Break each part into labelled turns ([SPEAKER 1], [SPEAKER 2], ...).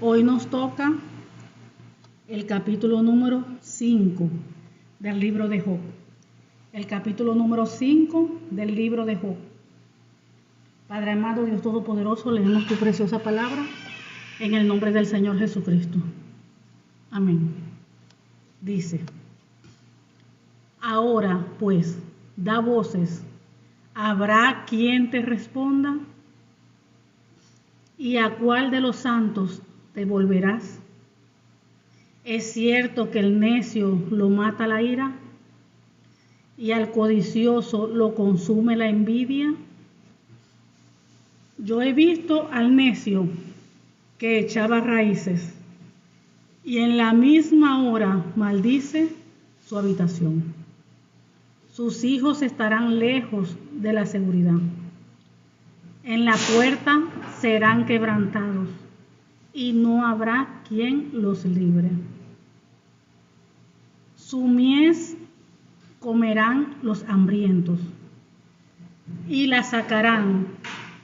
[SPEAKER 1] Hoy nos toca el capítulo número 5 del libro de Job. El capítulo número 5 del libro de Job. Padre amado, Dios Todopoderoso, leemos tu preciosa palabra en el nombre del Señor Jesucristo. Amén. Dice: ahora pues, da voces, ¿habrá quien te responda? ¿Y a cuál de los santos te volverás? ¿Es cierto que el necio lo mata la ira y al codicioso lo consume la envidia? Yo he visto al necio que echaba raíces y en la misma hora maldice su habitación. Sus hijos estarán lejos de la seguridad. En la puerta serán quebrantados y no habrá quien los libre. Su mies comerán los hambrientos y la sacarán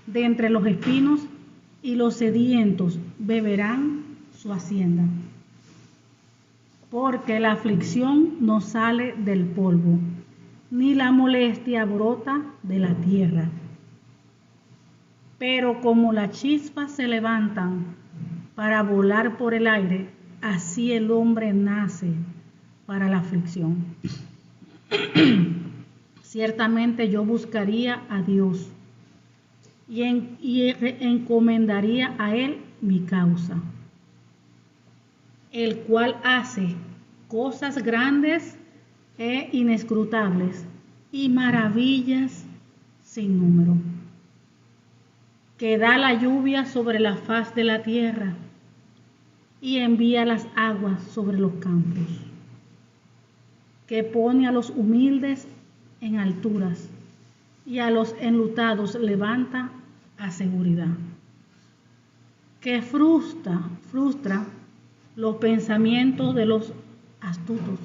[SPEAKER 1] de entre los espinos, y los sedientos beberán su hacienda. Porque la aflicción no sale del polvo, ni la molestia brota de la tierra. Pero como las chispas se levantan para volar por el aire, así el hombre nace para la aflicción. Ciertamente yo buscaría a Dios y encomendaría a Él mi causa, el cual hace cosas grandes e inescrutables y maravillas sin número, que da la lluvia sobre la faz de la tierra y envía las aguas sobre los campos, que pone a los humildes en alturas y a los enlutados levanta a seguridad, que frustra los pensamientos de los astutos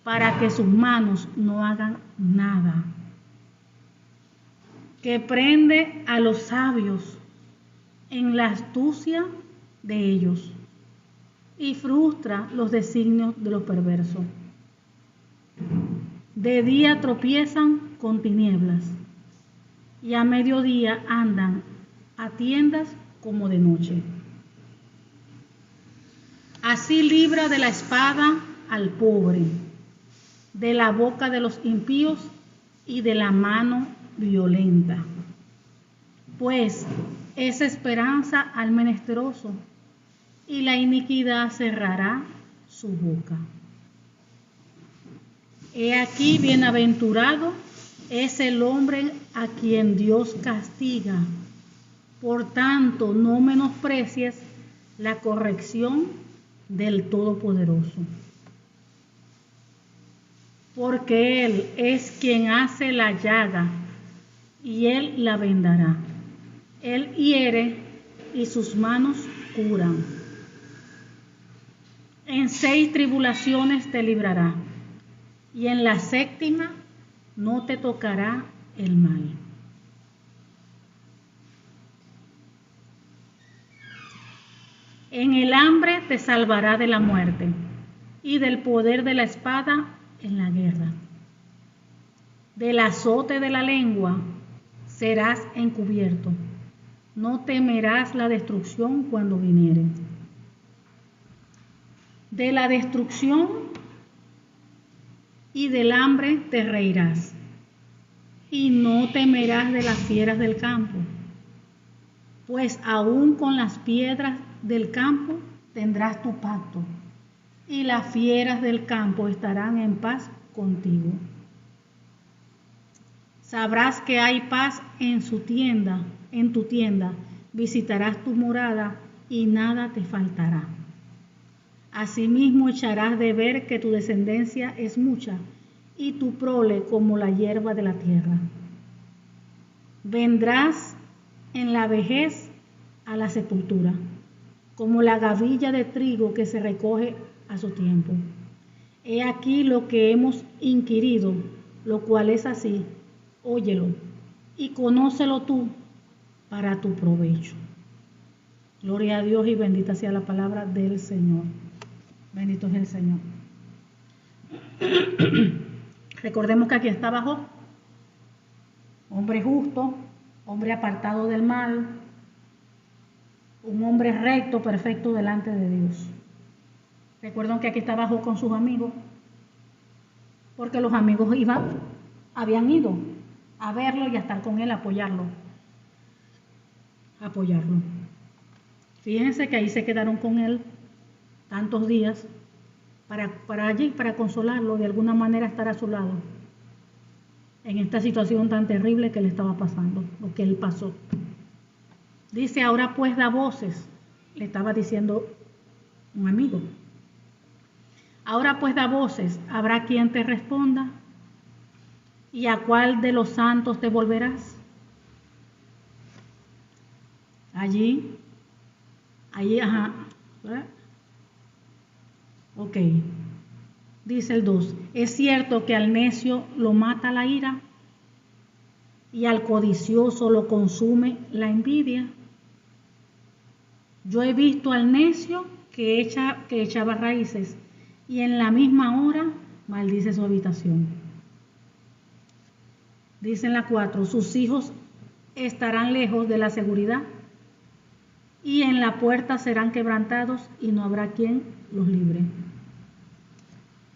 [SPEAKER 1] para que sus manos no hagan nada, que prende a los sabios en la astucia de ellos y frustra los designios de los perversos. De día tropiezan con tinieblas y a mediodía andan a tiendas como de noche. Así libra de la espada al pobre, de la boca de los impíos y de la mano violenta. Pues es esperanza al menesteroso, y la iniquidad cerrará su boca. He aquí, bienaventurado es el hombre a quien Dios castiga. Por tanto, no menosprecies la corrección del Todopoderoso. Porque Él es quien hace la llaga y Él la vendará. Él hiere y sus manos curan. En 6 tribulaciones te librará, y en la 7ª no te tocará el mal. En el hambre te salvará de la muerte, y del poder de la espada en la guerra. Del azote de la lengua serás encubierto, no temerás la destrucción cuando viniere. De la destrucción y del hambre te reirás, y no temerás de las fieras del campo, pues aún con las piedras del campo tendrás tu pacto, y las fieras del campo estarán en paz contigo. Sabrás que hay paz en tu tienda, visitarás tu morada y nada te faltará. Asimismo echarás de ver que tu descendencia es mucha y tu prole como la hierba de la tierra. Vendrás en la vejez a la sepultura, como la gavilla de trigo que se recoge a su tiempo. He aquí lo que hemos inquirido, lo cual es así, óyelo y conócelo tú para tu provecho. Gloria a Dios y bendita sea la palabra del Señor. Bendito es el Señor. Recordemos que aquí está Job, hombre justo, hombre apartado del mal, un hombre recto, perfecto delante de Dios. Recuerden que aquí estaba Job con sus amigos, porque los amigos habían ido a verlo y a estar con él, a apoyarlo. Fíjense que ahí se quedaron con él tantos días para consolarlo, de alguna manera estar a su lado en esta situación tan terrible que le estaba pasando, lo que él pasó. Dice, ahora pues da voces, le estaba diciendo un amigo. Ahora pues da voces, habrá quien te responda. ¿Y a cuál de los santos te volverás? Allí, ajá. Ok. Dice el 2. Es cierto que al necio lo mata la ira y al codicioso lo consume la envidia. Yo he visto al necio que echaba raíces y en la misma hora maldice su habitación. Dice en la 4, sus hijos estarán lejos de la seguridad y en la puerta serán quebrantados y no habrá quien los libre.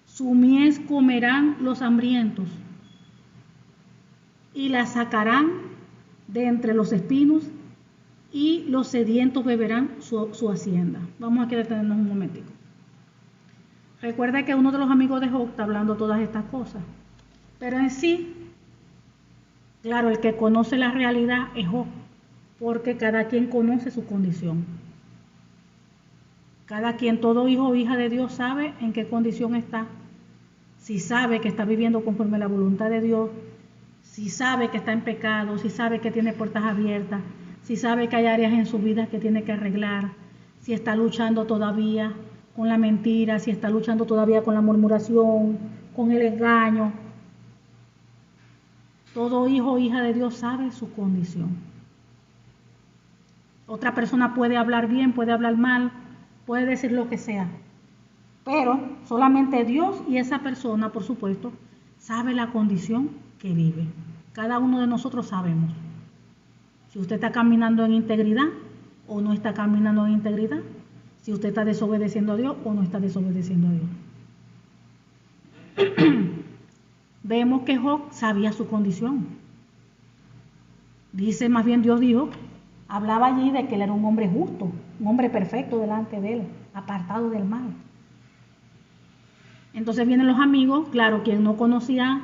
[SPEAKER 1] Su mies comerán los hambrientos y la sacarán de entre los espinos y los sedientos beberán su hacienda. Vamos a detenernos un momentico. Recuerda que uno de los amigos de Job está hablando todas estas cosas, pero en sí, claro, el que conoce la realidad es Job, porque cada quien conoce su condición. Cada quien, todo hijo o hija de Dios sabe en qué condición está. Si sabe que está viviendo conforme a la voluntad de Dios, si sabe que está en pecado, si sabe que tiene puertas abiertas, si sabe que hay áreas en su vida que tiene que arreglar, si está luchando todavía con la mentira, si está luchando todavía con la murmuración, con el engaño. Todo hijo o hija de Dios sabe su condición. Otra persona puede hablar bien, puede hablar mal, puede decir lo que sea, pero solamente Dios y esa persona, por supuesto, sabe la condición que vive. Cada uno de nosotros sabemos si usted está caminando en integridad o no está caminando en integridad, si usted está desobedeciendo a Dios o no está desobedeciendo a Dios. Vemos que Job sabía su condición. Dice, más bien Dios dijo, hablaba allí de que él era un hombre justo, un hombre perfecto delante de él, apartado del mal. Entonces vienen los amigos, claro, quien no conocía,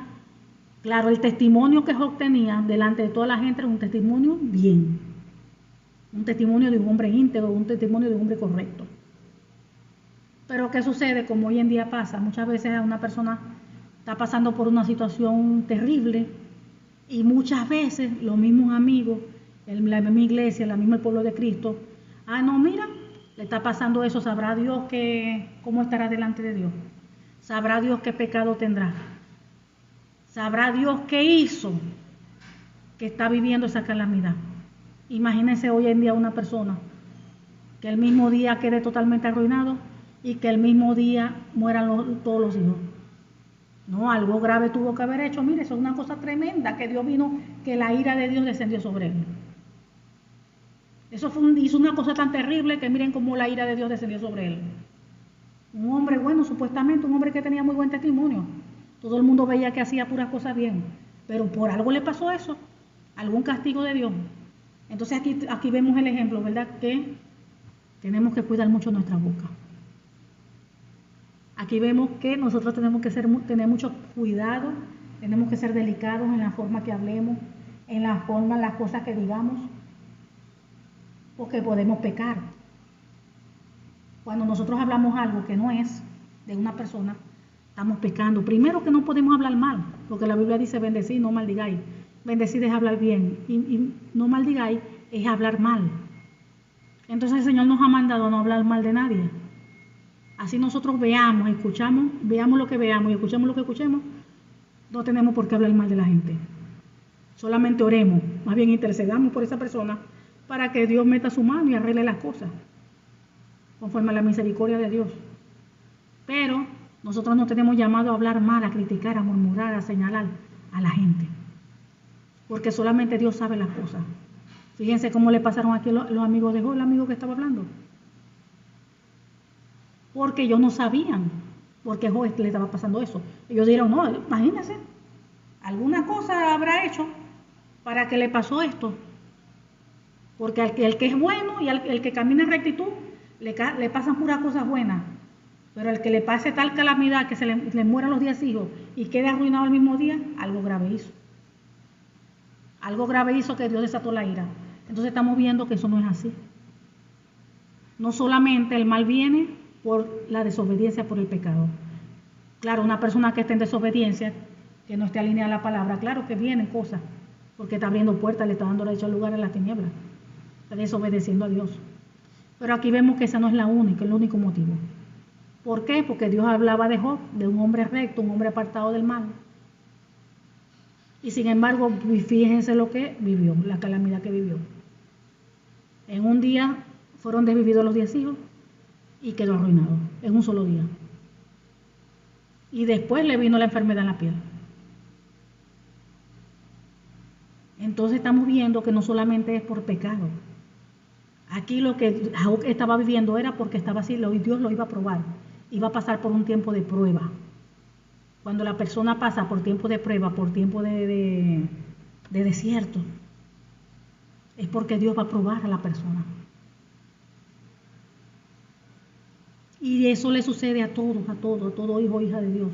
[SPEAKER 1] claro, el testimonio que Job tenía delante de toda la gente era un testimonio bien, un testimonio de un hombre íntegro, un testimonio de un hombre correcto. Pero ¿qué sucede? Como hoy en día pasa, muchas veces una persona está pasando por una situación terrible y muchas veces los mismos amigos, la misma iglesia, el mismo pueblo de Cristo, no, mira, le está pasando eso, sabrá Dios cómo estará delante de Dios, sabrá Dios qué pecado tendrá, sabrá Dios qué hizo que está viviendo esa calamidad. Imagínense hoy en día una persona que el mismo día quede totalmente arruinado y que el mismo día mueran todos los hijos. No, algo grave tuvo que haber hecho. Mire, eso es una cosa tremenda, que Dios vino, que la ira de Dios descendió sobre él. Eso hizo una cosa tan terrible que miren cómo la ira de Dios descendió sobre él. Un hombre bueno, supuestamente, un hombre que tenía muy buen testimonio. Todo el mundo veía que hacía puras cosas bien, pero por algo le pasó eso, algún castigo de Dios. Entonces aquí vemos el ejemplo, ¿verdad? Que tenemos que cuidar mucho nuestra boca. Aquí vemos que nosotros tenemos que tener mucho cuidado, tenemos que ser delicados en la forma que hablemos, en la forma, las cosas que digamos, porque podemos pecar. Cuando nosotros hablamos algo que no es de una persona, estamos pecando. Primero que no podemos hablar mal, porque la Biblia dice bendecid, no maldigáis. Bendecid es hablar bien y no maldigáis es hablar mal. Entonces el Señor nos ha mandado a no hablar mal de nadie. Así nosotros veamos lo que veamos y escuchemos lo que escuchemos, no tenemos por qué hablar mal de la gente. Solamente oremos, más bien intercedamos por esa persona para que Dios meta su mano y arregle las cosas, conforme a la misericordia de Dios. Pero nosotros no tenemos llamado a hablar mal, a criticar, a murmurar, a señalar a la gente, porque solamente Dios sabe las cosas. Fíjense cómo le pasaron aquí los amigos de Job, el amigo que estaba hablando, porque ellos no sabían por qué Job le estaba pasando eso. Ellos dijeron, no, imagínense, alguna cosa habrá hecho para que le pasó esto, porque el que es bueno y el que camina en rectitud le pasan puras cosas buenas, pero el que le pase tal calamidad que se le mueran los 10 hijos y quede arruinado el mismo día, algo grave hizo. Algo grave hizo que Dios desató la ira. Entonces estamos viendo que eso no es así. No solamente el mal viene por la desobediencia, por el pecado. Claro, una persona que esté en desobediencia, que no esté alineada a la palabra, claro que vienen cosas, porque está abriendo puertas, le está dando derecho al lugar en las tinieblas, está desobedeciendo a Dios. Pero aquí vemos que esa no es la única, el único motivo. ¿Por qué? Porque Dios hablaba de Job, de un hombre recto, un hombre apartado del mal. Y sin embargo, fíjense lo que vivió, la calamidad que vivió. En un día fueron desvividos los 10 hijos y quedó arruinado, en un solo día. Y después le vino la enfermedad en la piel. Entonces estamos viendo que no solamente es por pecado. Aquí lo que Job estaba viviendo era porque estaba así, Dios lo iba a probar. Iba a pasar por un tiempo de prueba. Cuando la persona pasa por tiempo de prueba, por tiempo de desierto, es porque Dios va a probar a la persona. Y eso le sucede a todo hijo o hija de Dios.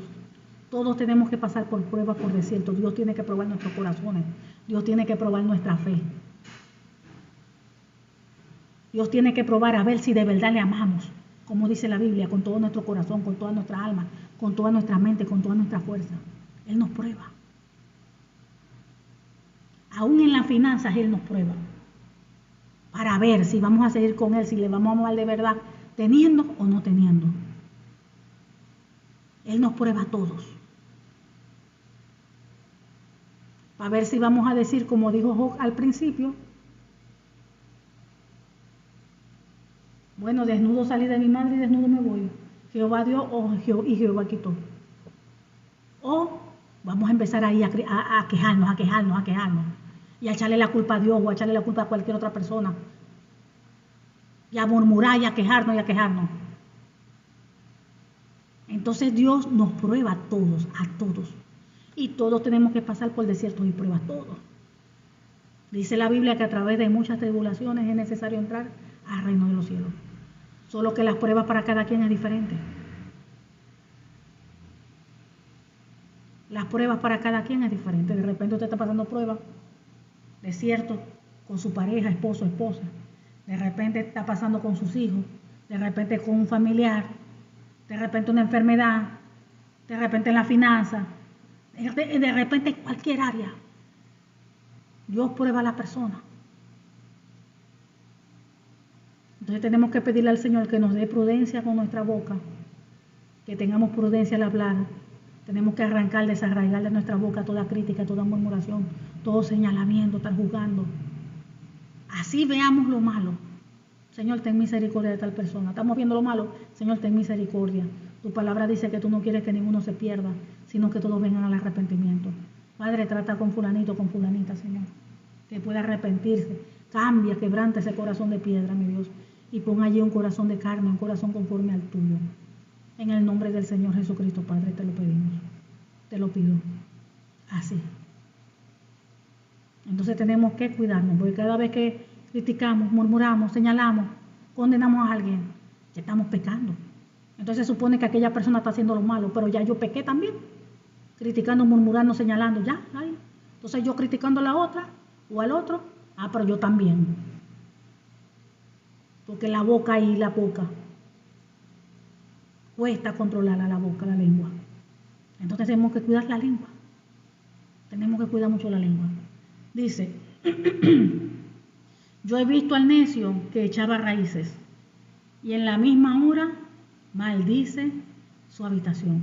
[SPEAKER 1] Todos tenemos que pasar por pruebas, por desierto. Dios tiene que probar nuestros corazones. Dios tiene que probar nuestra fe. Dios tiene que probar a ver si de verdad le amamos, como dice la Biblia, con todo nuestro corazón, con toda nuestra alma, con toda nuestra mente, con toda nuestra fuerza. Él nos prueba. Aún en las finanzas Él nos prueba, para ver si vamos a seguir con Él, si le vamos a amar de verdad, teniendo o no teniendo. Él nos prueba a todos, para ver si vamos a decir, como dijo Job al principio, bueno, desnudo salí de mi madre y desnudo me voy. Jehová dio y Jehová quitó. O vamos a empezar ahí a quejarnos, y a echarle la culpa a Dios o a echarle la culpa a cualquier otra persona. Y a murmurar y a quejarnos. Entonces Dios nos prueba a todos. Y todos tenemos que pasar por desiertos y pruebas, todos. Dice la Biblia que a través de muchas tribulaciones es necesario entrar al reino de los cielos. Solo que las pruebas para cada quien es diferente. Las pruebas para cada quien es diferente. De repente usted está pasando pruebas, desierto, con su pareja, esposo, esposa. De repente está pasando con sus hijos. De repente con un familiar. De repente una enfermedad. De repente en la finanza. De repente en cualquier área. Dios prueba a la persona. Entonces tenemos que pedirle al Señor que nos dé prudencia con nuestra boca, que tengamos prudencia al hablar. Tenemos que arrancar, desarraigar de nuestra boca toda crítica, toda murmuración, todo señalamiento, estar juzgando. Así veamos lo malo. Señor, ten misericordia de tal persona. Estamos viendo lo malo. Señor, ten misericordia. Tu palabra dice que tú no quieres que ninguno se pierda, sino que todos vengan al arrepentimiento. Padre, trata con fulanito, con fulanita, Señor, que pueda arrepentirse. Cambia, quebrante ese corazón de piedra, mi Dios, y pon allí un corazón de carne, un corazón conforme al tuyo. En el nombre del Señor Jesucristo, Padre, te lo pedimos. Te lo pido. Así. Entonces tenemos que cuidarnos, porque cada vez que criticamos, murmuramos, señalamos, condenamos a alguien, ya estamos pecando. Entonces se supone que aquella persona está haciendo lo malo, pero ya yo pequé también, criticando, murmurando, señalando, ya, ahí. Entonces yo criticando a la otra o al otro, pero yo también. Porque la boca y la boca cuesta controlar a la boca, la lengua. Entonces tenemos que cuidar la lengua. Tenemos que cuidar mucho la lengua. Dice, yo he visto al necio que echaba raíces y en la misma hora maldice su habitación.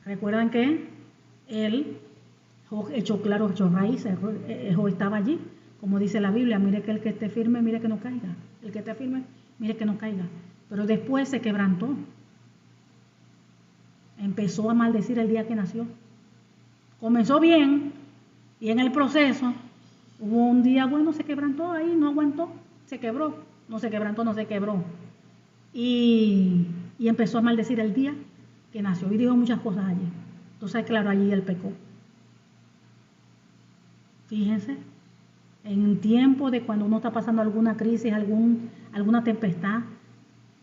[SPEAKER 1] Recuerdan que él echó raíces, estaba allí Como dice la Biblia, mire que el que esté firme, mire que no caiga. El que esté firme, mire que no caiga. Pero después se quebrantó. Empezó a maldecir el día que nació. Comenzó bien y en el proceso hubo un día, bueno, se quebrantó ahí, no aguantó, se quebró. No se quebrantó, no se quebró. Y empezó a maldecir el día que nació y dijo muchas cosas allí. Entonces, claro, allí él pecó. Fíjense, en tiempo de cuando uno está pasando alguna crisis, alguna tempestad,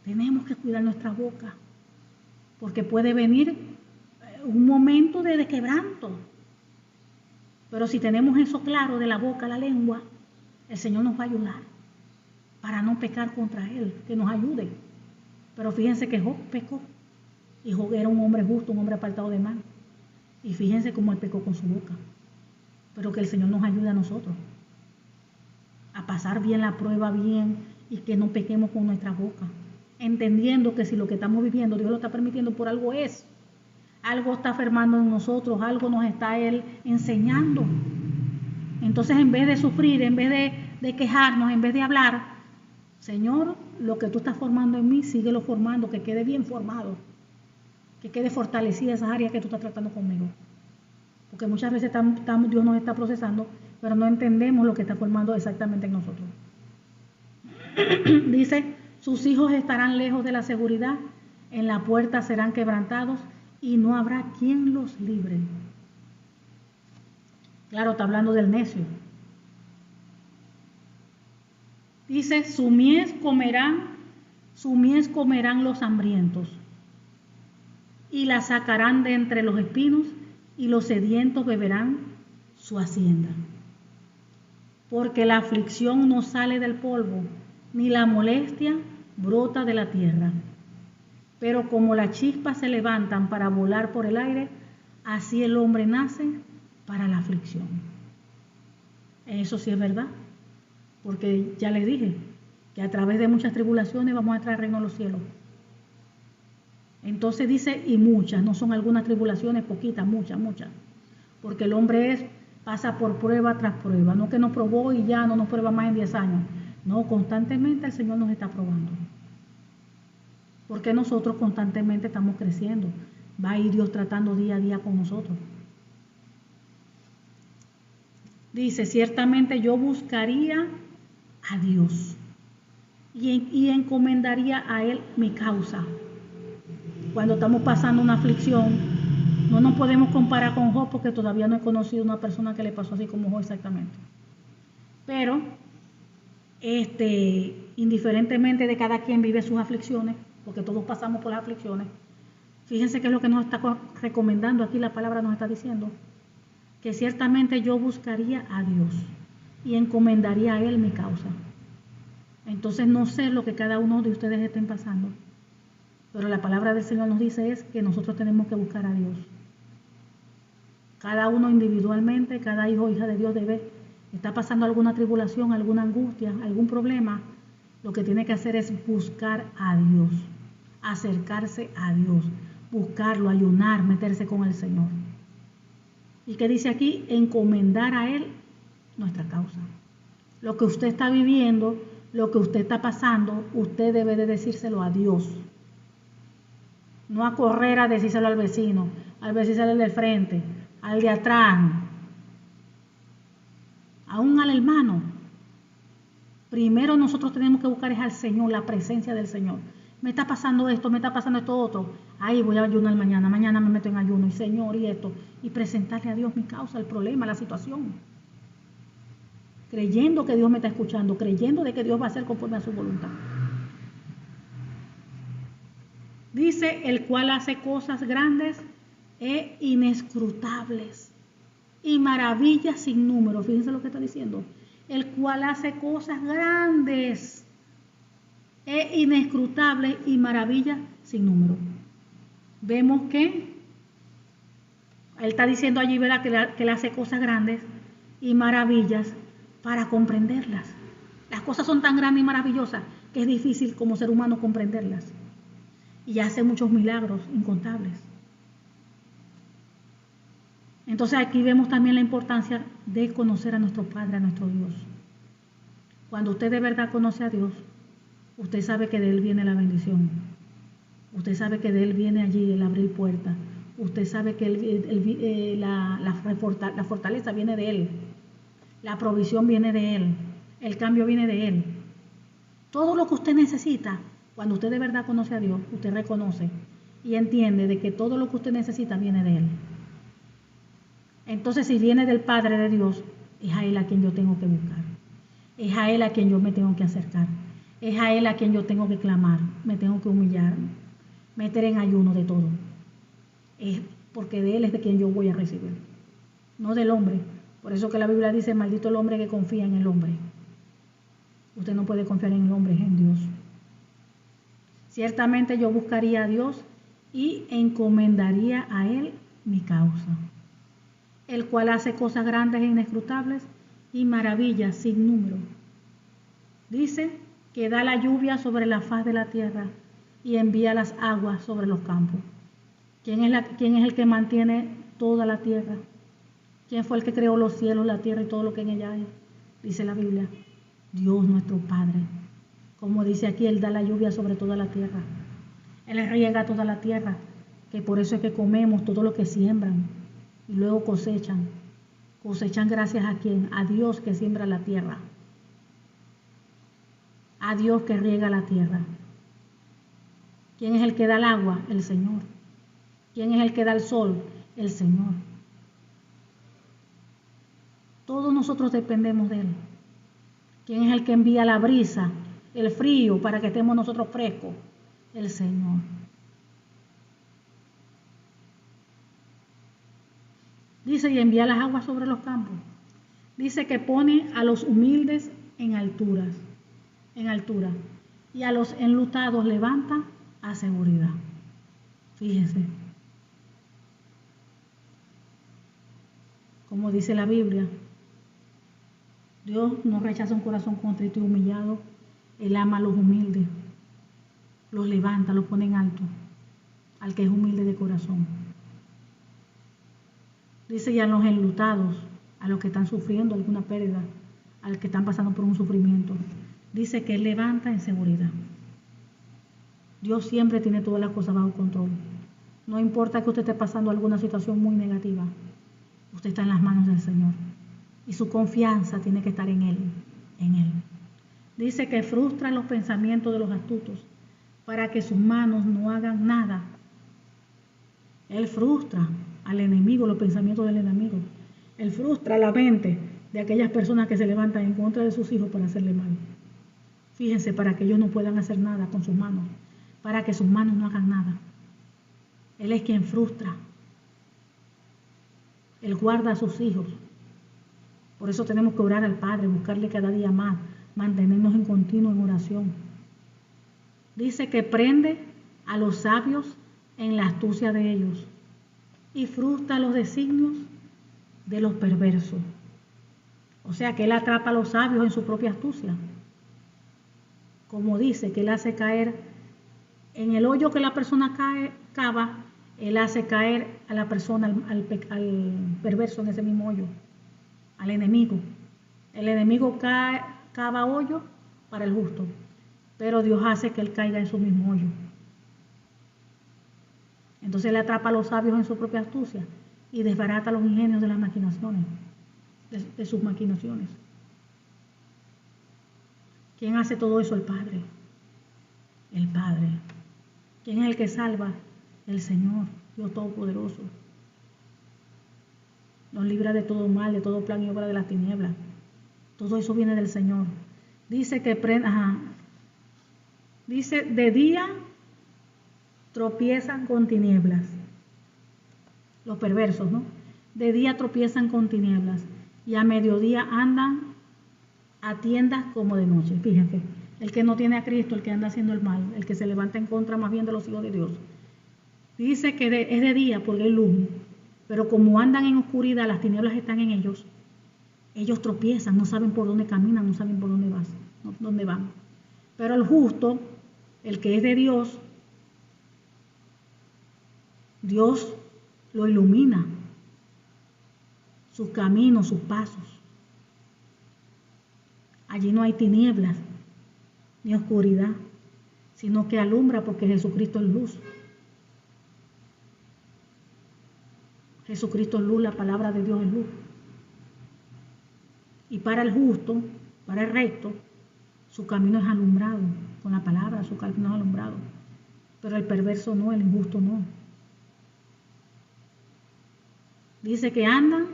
[SPEAKER 1] tenemos que cuidar nuestra boca, porque puede venir un momento de quebranto. Pero si tenemos eso claro de la boca, la lengua, el Señor nos va a ayudar para no pecar contra Él, que nos ayude. Pero fíjense que Job pecó, y Job era un hombre justo, un hombre apartado de mal. Y fíjense cómo él pecó con su boca. Pero que el Señor nos ayude a nosotros a pasar bien la prueba bien y que no pequemos con nuestra boca, entendiendo que si lo que estamos viviendo Dios lo está permitiendo por algo es, algo está fermando en nosotros, algo nos está Él enseñando. Entonces, en vez de sufrir, en vez de quejarnos, en vez de hablar, Señor, lo que tú estás formando en mí, síguelo formando, que quede bien formado, que quede fortalecida esa área que tú estás tratando conmigo. Porque muchas veces Dios nos está procesando, pero no entendemos lo que está formando exactamente en nosotros. Dice, sus hijos estarán lejos de la seguridad, en la puerta serán quebrantados y no habrá quien los libre. Claro, está hablando del necio. Dice, su mies comerán los hambrientos y la sacarán de entre los espinos y los sedientos beberán su hacienda. Porque la aflicción no sale del polvo, ni la molestia brota de la tierra. Pero como las chispas se levantan para volar por el aire, así el hombre nace para la aflicción. Eso sí es verdad, porque ya les dije que a través de muchas tribulaciones vamos a entrar al reino de los cielos. Entonces dice, y muchas, no son algunas tribulaciones, poquitas, muchas, porque el hombre pasa por prueba tras prueba, no que nos probó y ya no nos prueba más en 10 años, no, constantemente el Señor nos está probando, porque nosotros constantemente estamos creciendo, va a ir Dios tratando día a día con nosotros. Dice, ciertamente yo buscaría a Dios y encomendaría a Él mi causa. Cuando estamos pasando una aflicción, no nos podemos comparar con Job porque todavía no he conocido una persona que le pasó así como Job exactamente. Pero, indiferentemente de cada quien vive sus aflicciones, porque todos pasamos por las aflicciones, fíjense que es lo que nos está recomendando aquí, la palabra nos está diciendo, que ciertamente yo buscaría a Dios y encomendaría a Él mi causa. Entonces no sé lo que cada uno de ustedes estén pasando, pero la palabra del Señor nos dice es que nosotros tenemos que buscar a Dios. Cada uno individualmente, cada hijo o hija de Dios está pasando alguna tribulación, alguna angustia, algún problema. Lo que tiene que hacer es buscar a Dios, acercarse a Dios, buscarlo, ayunar, meterse con el Señor. ¿Y qué dice aquí? Encomendar a Él nuestra causa. Lo que usted está viviendo, lo que usted está pasando, usted debe de decírselo a Dios. No a correr a decírselo al vecino del frente, al de atrás, aún al hermano. Primero nosotros tenemos que buscar es al Señor, la presencia del Señor. Me está pasando esto otro. Ahí voy a ayunar mañana me meto en ayuno y Señor y esto. Y presentarle a Dios mi causa, el problema, la situación. Creyendo que Dios me está escuchando, creyendo de que Dios va a hacer conforme a su voluntad. Dice, el cual hace cosas grandes e inescrutables y maravillas sin número. Fíjense lo que está diciendo. El cual hace cosas grandes e inescrutables y maravillas sin número. Vemos que Él está diciendo allí, ¿verdad?, que Él hace cosas grandes y maravillas para comprenderlas. Las cosas son tan grandes y maravillosas que es difícil como ser humano comprenderlas. Y hace muchos milagros incontables. Entonces aquí vemos también la importancia de conocer a nuestro Padre, a nuestro Dios. Cuando usted de verdad conoce a Dios, usted sabe que de Él viene la bendición. Usted sabe que de Él viene allí el abrir puertas. Usted sabe que la fortaleza viene de Él. La provisión viene de Él. El cambio viene de Él. Todo lo que usted necesita, cuando usted de verdad conoce a Dios, usted reconoce y entiende de que todo lo que usted necesita viene de Él. Entonces, si viene del Padre de Dios, es a Él a quien yo tengo que buscar. Es a Él a quien yo me tengo que acercar. Es a Él a quien yo tengo que clamar. Me tengo que humillar. Meter en ayuno de todo. Es porque de Él es de quien yo voy a recibir. No del hombre. Por eso que la Biblia dice, maldito el hombre que confía en el hombre. Usted no puede confiar en el hombre, es en Dios. Ciertamente yo buscaría a Dios y encomendaría a Él mi causa, el cual hace cosas grandes e inescrutables y maravillas sin número. Dice que da la lluvia sobre la faz de la tierra y envía las aguas sobre los campos. ¿Quién es el que mantiene toda la tierra? ¿Quién fue el que creó los cielos, la tierra y todo lo que en ella hay? Dice la Biblia, Dios nuestro Padre. Como dice aquí, Él da la lluvia sobre toda la tierra. Él riega toda la tierra, que por eso es que comemos todo lo que siembran y luego cosechan. Cosechan gracias a quién? A Dios que siembra la tierra. A Dios que riega la tierra. ¿Quién es el que da el agua? El Señor. ¿Quién es el que da el sol? El Señor. Todos nosotros dependemos de Él. ¿Quién es el que envía la brisa, el frío, para que estemos nosotros frescos? El Señor. Dice, y envía las aguas sobre los campos. Dice que pone a los humildes en altura, y a los enlutados levanta a seguridad. Fíjense. Como dice la Biblia, Dios no rechaza un corazón contrito y humillado. Él ama a los humildes, los levanta, los pone en alto, al que es humilde de corazón. Dice, y a los enlutados, a los que están sufriendo alguna pérdida, a los que están pasando por un sufrimiento, dice que Él levanta en seguridad. Dios siempre tiene todas las cosas bajo control. No importa que usted esté pasando alguna situación muy negativa, usted está en las manos del Señor. Y su confianza tiene que estar en Él, en Él. Dice que frustra los pensamientos de los astutos para que sus manos no hagan nada. Él frustra al enemigo, los pensamientos del enemigo. Él frustra la mente de aquellas personas que se levantan en contra de sus hijos para hacerle mal. Fíjense, para que ellos no puedan hacer nada con sus manos, para que sus manos no hagan nada. Él es quien frustra. Él guarda a sus hijos. Por eso tenemos que orar al Padre, buscarle cada día más, mantenernos en continuo en oración. Dice que prende a los sabios en la astucia de ellos y frustra los designios de los perversos. O sea que Él atrapa a los sabios en su propia astucia. Como dice, que Él hace caer en el hoyo que la persona cava, Él hace caer a la persona, al perverso en ese mismo hoyo, al enemigo. El enemigo cava hoyo para el justo, pero Dios hace que él caiga en su mismo hoyo. Entonces Él atrapa a los sabios en su propia astucia y desbarata los ingenios de las maquinaciones, de sus maquinaciones. ¿Quién hace todo eso? El Padre. El Padre. ¿Quién es el que salva? El Señor, Dios Todopoderoso. Nos libra de todo mal, de todo plan y obra de las tinieblas. Todo eso viene del Señor. Dice que dice, de día tropiezan con tinieblas. Los perversos, ¿no? De día tropiezan con tinieblas y a mediodía andan a tiendas como de noche. Fíjense, el que no tiene a Cristo, el que anda haciendo el mal, el que se levanta en contra más bien de los hijos de Dios. Dice que es de día porque hay luz, pero como andan en oscuridad, las tinieblas están en ellos. Ellos tropiezan, no saben por dónde caminan, no saben por dónde van. Pero el justo, el que es de Dios, Dios lo ilumina, sus caminos, sus pasos. Allí no hay tinieblas ni oscuridad, sino que alumbra porque Jesucristo es luz. Jesucristo es luz, la palabra de Dios es luz. Y para el justo, para el recto, su camino es alumbrado. Con la palabra, su camino es alumbrado. Pero el perverso no, el injusto no. Dice que andan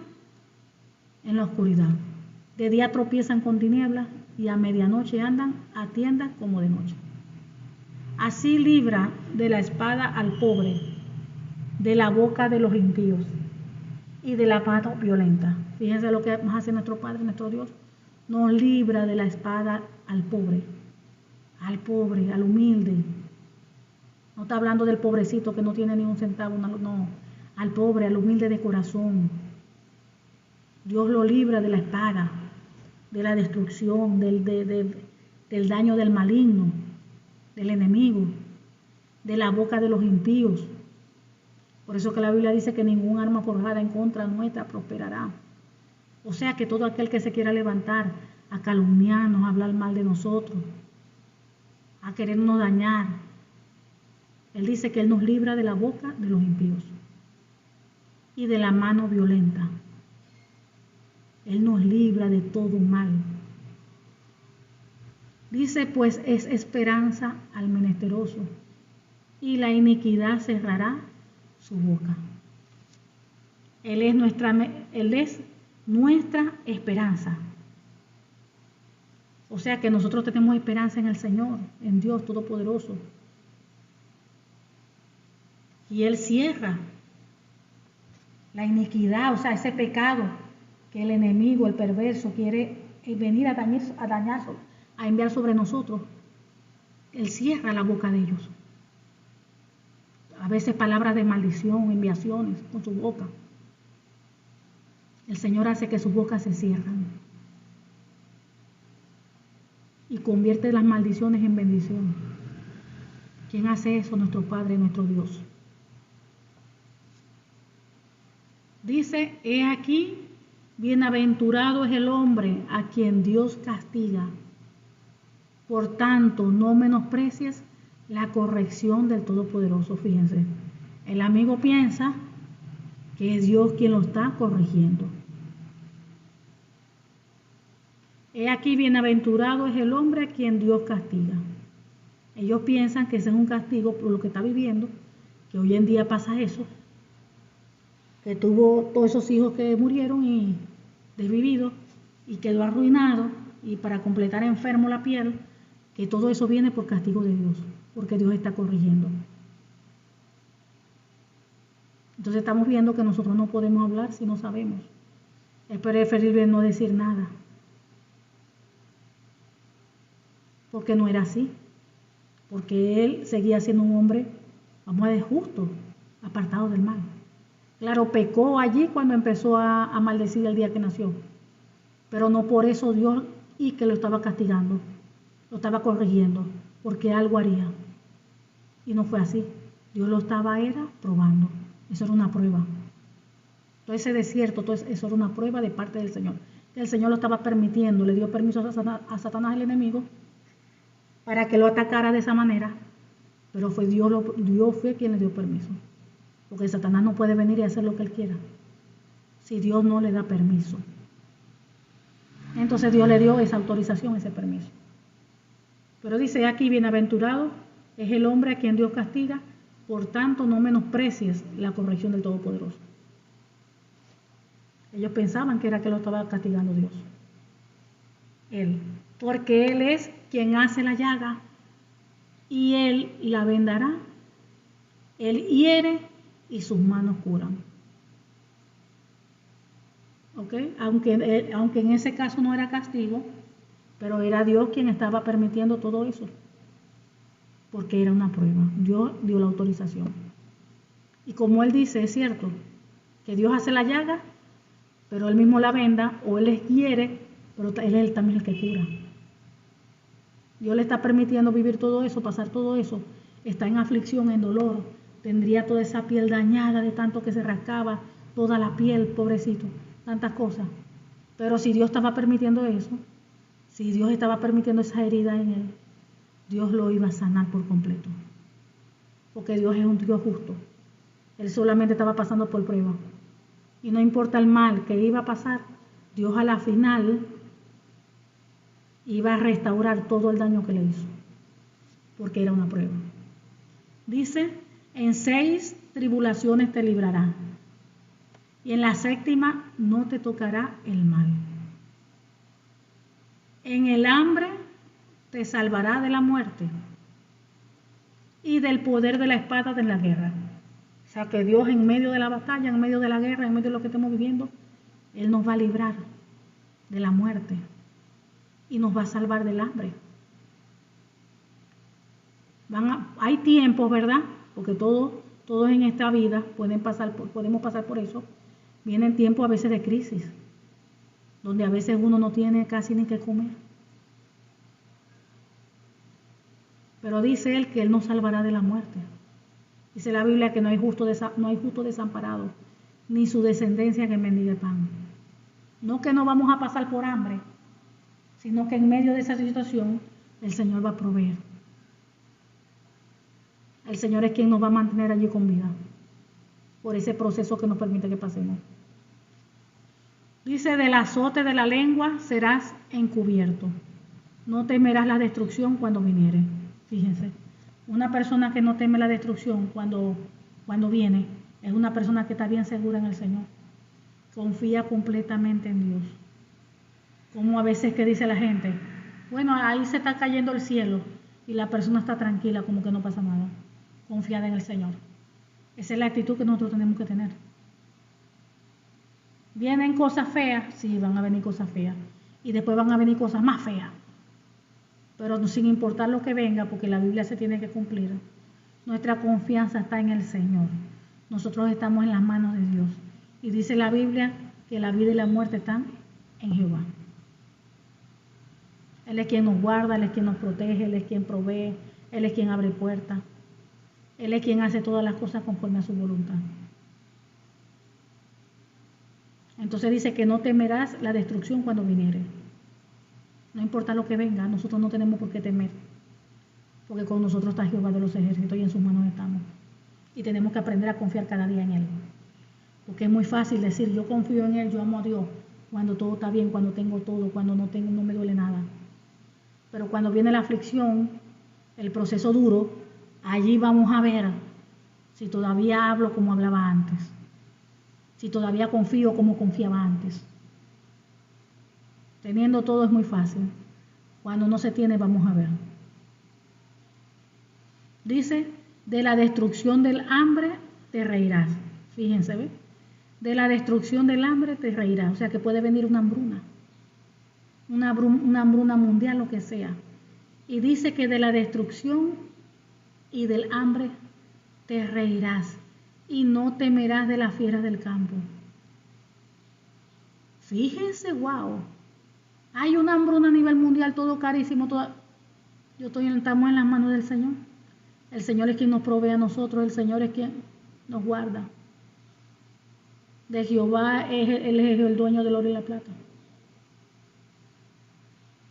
[SPEAKER 1] en la oscuridad. De día tropiezan con tinieblas y a medianoche andan a tiendas como de noche. Así libra de la espada al pobre, de la boca de los impíos y de la mano violenta. Fíjense lo que nos hace nuestro Padre, nuestro Dios. Nos libra de la espada al pobre, al humilde. No está hablando del pobrecito que no tiene ni un centavo, no. Al pobre, al humilde de corazón. Dios lo libra de la espada, de la destrucción, del daño del maligno, del enemigo, de la boca de los impíos. Por eso que la Biblia dice que ningún arma forjada en contra nuestra prosperará. O sea que todo aquel que se quiera levantar a calumniarnos, a hablar mal de nosotros, a querernos dañar, Él dice que Él nos libra de la boca de los impíos y de la mano violenta. Él nos libra de todo mal. Dice, pues es esperanza al menesteroso, y la iniquidad cerrará su boca. Él es nuestra esperanza. O sea que nosotros tenemos esperanza en el Señor, en Dios Todopoderoso. Y Él cierra la iniquidad, o sea, ese pecado que el enemigo, el perverso, quiere venir a dañar, a enviar sobre nosotros. Él cierra la boca de ellos. A veces palabras de maldición, enviaciones con su boca. El Señor hace que sus bocas se cierran y convierte las maldiciones en bendición. ¿Quién hace eso? Nuestro Padre, nuestro Dios. Dice, he aquí, bienaventurado es el hombre a quien Dios castiga. Por tanto, no menosprecies la corrección del Todopoderoso. Fíjense, el amigo piensa que es Dios quien lo está corrigiendo. He aquí, bienaventurado es el hombre a quien Dios castiga. Ellos piensan que ese es un castigo por lo que está viviendo, que hoy en día pasa eso, que tuvo todos esos hijos que murieron y desvividos y quedó arruinado, y para completar enfermo la piel, que todo eso viene por castigo de Dios, porque Dios está corrigiendo. Entonces estamos viendo que nosotros no podemos hablar si no sabemos. Es preferible no decir nada, porque no era así, porque él seguía siendo un hombre, vamos a decir, justo, apartado del mal. Claro, pecó allí cuando empezó a maldecir el día que nació, pero no por eso Dios y que lo estaba castigando, lo estaba corrigiendo, porque algo haría. Y no fue así. Dios lo estaba probando. Eso era una prueba. Todo ese desierto, eso era una prueba de parte del Señor. El Señor lo estaba permitiendo, le dio permiso a Satanás, el enemigo, para que lo atacara de esa manera, pero fue Dios fue quien le dio permiso. Porque Satanás no puede venir y hacer lo que él quiera si Dios no le da permiso. Entonces Dios le dio esa autorización, ese permiso. Pero dice aquí, bienaventurado es el hombre a quien Dios castiga, por tanto no menosprecies la corrección del Todopoderoso. Ellos pensaban que era que lo estaba castigando Dios. Él, porque Él es quien hace la llaga y Él la vendará. Él hiere y sus manos curan. ¿Okay? Aunque en ese caso no era castigo, pero era Dios quien estaba permitiendo todo eso, porque era una prueba. Dios dio la autorización. Y como Él dice, es cierto, que Dios hace la llaga, pero Él mismo la venda, o Él les hiere, pero Él es también el que cura. Dios le está permitiendo vivir todo eso, pasar todo eso. Está en aflicción, en dolor. Tendría toda esa piel dañada de tanto que se rascaba, toda la piel, pobrecito, tantas cosas. Pero si Dios estaba permitiendo eso, Si Dios estaba permitiendo esa herida en él, Dios lo iba a sanar por completo. Porque Dios es un Dios justo. Él solamente estaba pasando por prueba. Y no importa el mal que iba a pasar, Dios a la final iba a restaurar todo el daño que le hizo. Porque era una prueba. Dice, en 6 tribulaciones te librará. Y en la 7ª no te tocará el mal. En el hambre te salvará de la muerte y del poder de la espada de la guerra. O sea que Dios en medio de la batalla, en medio de la guerra, en medio de lo que estamos viviendo, Él nos va a librar de la muerte y nos va a salvar del hambre. Hay tiempos, ¿verdad? Porque todos en esta vida podemos pasar por eso. Vienen tiempos a veces de crisis, donde a veces uno no tiene casi ni que comer. Pero dice Él que Él nos salvará de la muerte. Dice la Biblia que no hay justo desamparado, ni su descendencia que mendigue pan. No que no vamos a pasar por hambre, sino que en medio de esa situación el Señor va a proveer. El Señor es quien nos va a mantener allí con vida, por ese proceso que nos permite que pasemos. Dice, del azote de la lengua serás encubierto. No temerás la destrucción cuando viniere. Fíjense, una persona que no teme la destrucción cuando viene, es una persona que está bien segura en el Señor. Confía completamente en Dios. Como a veces que dice la gente, bueno, ahí se está cayendo el cielo y la persona está tranquila, como que no pasa nada. Confiada en el Señor. Esa es la actitud que nosotros tenemos que tener. ¿Vienen cosas feas? Sí, van a venir cosas feas. Y después van a venir cosas más feas. Pero sin importar lo que venga, porque la Biblia se tiene que cumplir, nuestra confianza está en el Señor. Nosotros estamos en las manos de Dios. Y dice la Biblia que la vida y la muerte están en Jehová. Él es quien nos guarda, Él es quien nos protege, Él es quien provee, Él es quien abre puertas. Él es quien hace todas las cosas conforme a su voluntad. Entonces dice que no temerás la destrucción cuando viniere. No importa lo que venga, nosotros no tenemos por qué temer. Porque con nosotros está Jehová de los ejércitos y en sus manos estamos. Y tenemos que aprender a confiar cada día en Él. Porque es muy fácil decir, yo confío en Él, yo amo a Dios, cuando todo está bien, cuando tengo todo, cuando no me duele nada. Pero cuando viene la aflicción, el proceso duro, allí vamos a ver si todavía hablo como hablaba antes. Si todavía confío como confiaba antes. Teniendo todo es muy fácil. Cuando no se tiene, vamos a ver. Dice, de la destrucción del hambre te reirás. Fíjense, ¿ve? De la destrucción del hambre te reirás. O sea que puede venir una hambruna. Una hambruna mundial, lo que sea. Y dice que de la destrucción y del hambre te reirás. Y no temerás de las fieras del campo. Fíjense, wow. Hay una hambruna a nivel mundial, todo carísimo. Estamos en las manos del Señor. El Señor es quien nos provee a nosotros, el Señor es quien nos guarda. De Jehová Él es el dueño del oro y la plata.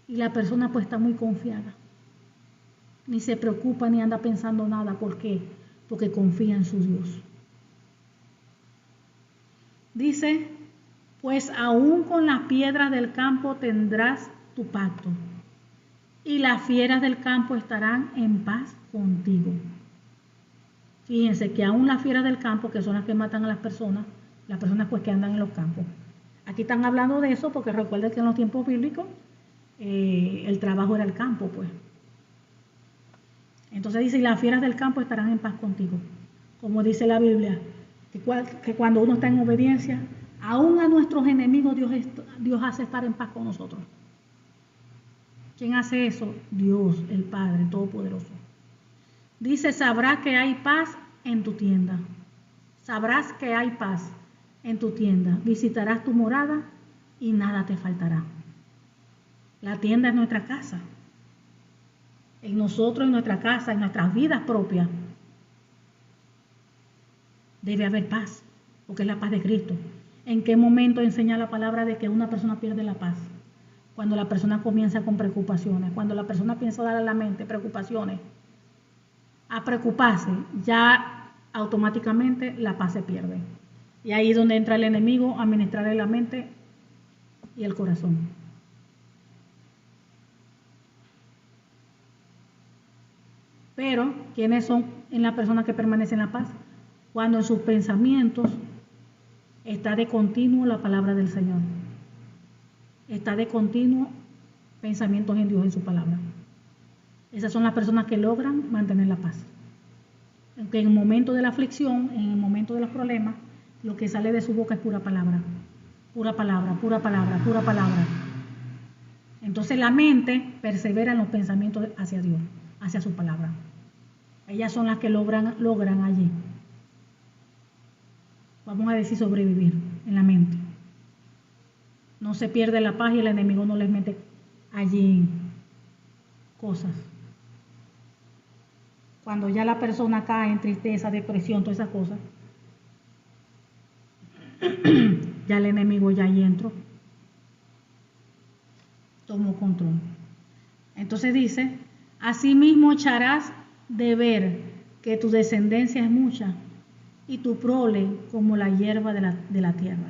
[SPEAKER 1] Y la persona pues está muy confiada. Ni se preocupa ni anda pensando nada. ¿Por qué? Porque confía en su Dios. Dice, pues aún con las piedras del campo tendrás tu pacto, y las fieras del campo estarán en paz contigo. Fíjense que aún las fieras del campo, que son las que matan a las personas pues que andan en los campos. Aquí están hablando de eso porque recuerden que en los tiempos bíblicos el trabajo era el campo, pues. Entonces dice, y las fieras del campo estarán en paz contigo. Como dice la Biblia, que cuando uno está en obediencia, aún a nuestros enemigos Dios hace estar en paz con nosotros. ¿Quién hace eso? Dios, el Padre Todopoderoso. Dice, sabrás que hay paz en tu tienda. Sabrás que hay paz en tu tienda. Visitarás tu morada y nada te faltará. La tienda es nuestra casa. En nosotros, en nuestra casa, en nuestras vidas propias, debe haber paz, porque es la paz de Cristo. ¿En qué momento enseña la palabra de que una persona pierde la paz? Cuando la persona comienza con preocupaciones, cuando la persona piensa dar a la mente preocupaciones, a preocuparse, ya automáticamente la paz se pierde. Y ahí es donde entra el enemigo a administrarle la mente y el corazón. Pero, ¿quiénes son en la persona que permanece en la paz? Cuando en sus pensamientos está de continuo la palabra del Señor. Está de continuo pensamientos en Dios, en su palabra. Esas son las personas que logran mantener la paz. Aunque en el momento de la aflicción, en el momento de los problemas, lo que sale de su boca es pura palabra. Pura palabra, pura palabra, pura palabra. Entonces la mente persevera en los pensamientos hacia Dios, hacia su palabra. Ellas son las que logran allí, vamos a decir, sobrevivir en la mente. No se pierde la paz y el enemigo no les mete allí cosas. Cuando ya la persona cae en tristeza, depresión, todas esas cosas, ya el enemigo ya ahí entró, tomó control. Entonces dice, asimismo echarás de ver que tu descendencia es mucha y tu prole como la hierba de la tierra.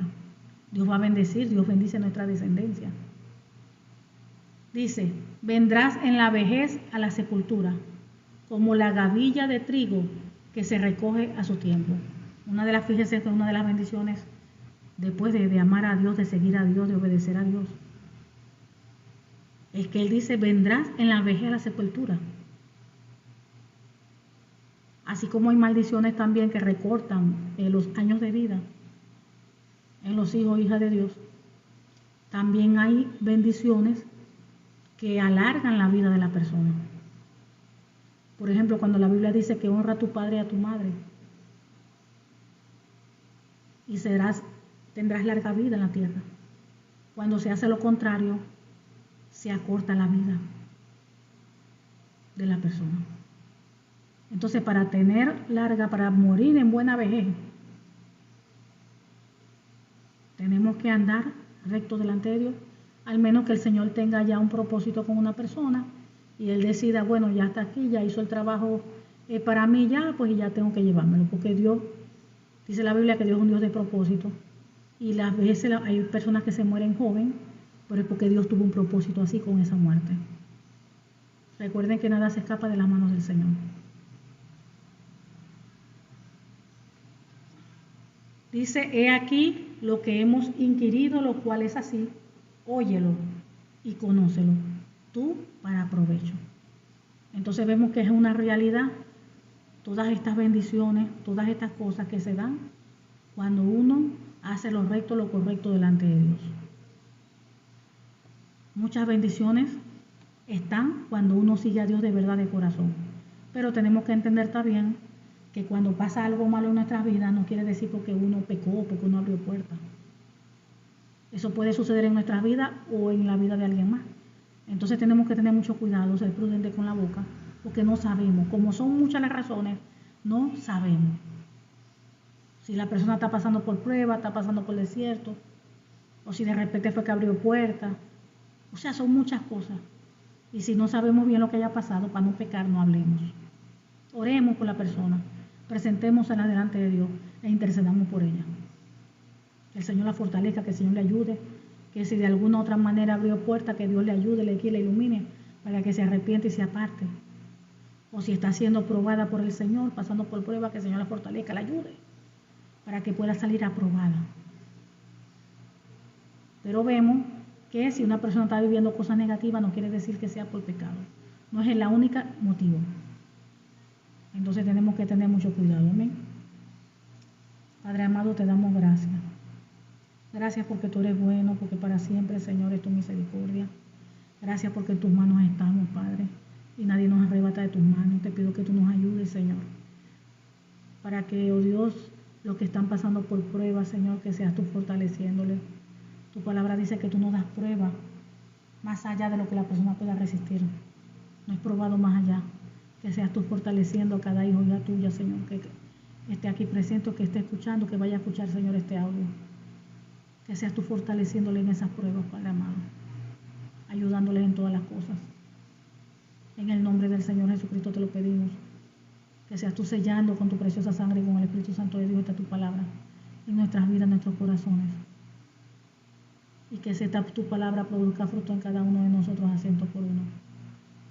[SPEAKER 1] Dios va a bendecir, Dios bendice nuestra descendencia. Dice, vendrás en la vejez a la sepultura, como la gavilla de trigo que se recoge a su tiempo. Fíjese que una de las bendiciones, después de amar a Dios, de seguir a Dios, de obedecer a Dios, es que Él dice, vendrás en la vejez a la sepultura. Así como hay maldiciones también que recortan los años de vida en los hijos e hijas de Dios, también hay bendiciones que alargan la vida de la persona. Por ejemplo, cuando la Biblia dice que honra a tu padre y a tu madre y tendrás larga vida en la tierra. Cuando se hace lo contrario, se acorta la vida de la persona. Entonces, para morir en buena vejez, tenemos que andar recto delante de Dios, al menos que el Señor tenga ya un propósito con una persona y Él decida, bueno, ya está aquí, ya hizo el trabajo para mí ya, pues ya tengo que llevármelo, porque Dios, dice la Biblia que Dios es un Dios de propósito, y las veces hay personas que se mueren joven, pero es porque Dios tuvo un propósito así con esa muerte. Recuerden que nada se escapa de las manos del Señor. Dice, he aquí lo que hemos inquirido, lo cual es así, óyelo y conócelo, tú para provecho. Entonces vemos que es una realidad, todas estas bendiciones, todas estas cosas que se dan cuando uno hace lo recto, lo correcto delante de Dios. Muchas bendiciones están cuando uno sigue a Dios de verdad de corazón, pero tenemos que entender también que cuando pasa algo malo en nuestras vidas no quiere decir porque uno pecó, porque uno abrió puertas. Eso puede suceder en nuestras vidas o en la vida de alguien más. Entonces tenemos que tener mucho cuidado, ser prudentes con la boca, porque no sabemos. Como son muchas las razones, no sabemos. Si la persona está pasando por prueba, está pasando por desierto, o si de repente fue que abrió puertas. O sea, son muchas cosas. Y si no sabemos bien lo que haya pasado, para no pecar, no hablemos. Oremos por la persona, presentémosla delante de Dios e intercedamos por ella. Que el Señor la fortalezca, que el Señor le ayude, que si de alguna otra manera abrió puerta, que Dios le ayude, le guíe, le ilumine, para que se arrepiente y se aparte. O si está siendo probada por el Señor, pasando por prueba, que el Señor la fortalezca, la ayude, para que pueda salir aprobada. Pero vemos que si una persona está viviendo cosas negativas, no quiere decir que sea por pecado. No es el único motivo. Entonces tenemos que tener mucho cuidado. Amén. Padre amado, te damos gracias. Gracias porque tú eres bueno, porque para siempre, Señor, es tu misericordia. Gracias porque en tus manos estamos, Padre, y nadie nos arrebata de tus manos. Te pido que tú nos ayudes, Señor, para que, oh Dios, los que están pasando por pruebas, Señor, que seas tú fortaleciéndoles. Tu palabra dice que tú nos das prueba más allá de lo que la persona pueda resistir. No es probado más allá. Que seas tú fortaleciendo a cada hijo ya tuya, Señor, que esté aquí presente, que esté escuchando, que vaya a escuchar, Señor, este audio. Que seas tú fortaleciéndole en esas pruebas, Padre amado. ayudándoles en todas las cosas. En el nombre del Señor Jesucristo te lo pedimos, que seas tú sellando con tu preciosa sangre y con el Espíritu Santo de Dios esta tu palabra en nuestras vidas, en nuestros corazones, y que esta tu palabra produzca fruto en cada uno de nosotros a ciento por uno.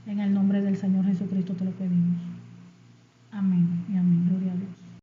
[SPEAKER 1] En el nombre del Señor Jesucristo te lo pedimos. Amén y amén. Gloria a Dios.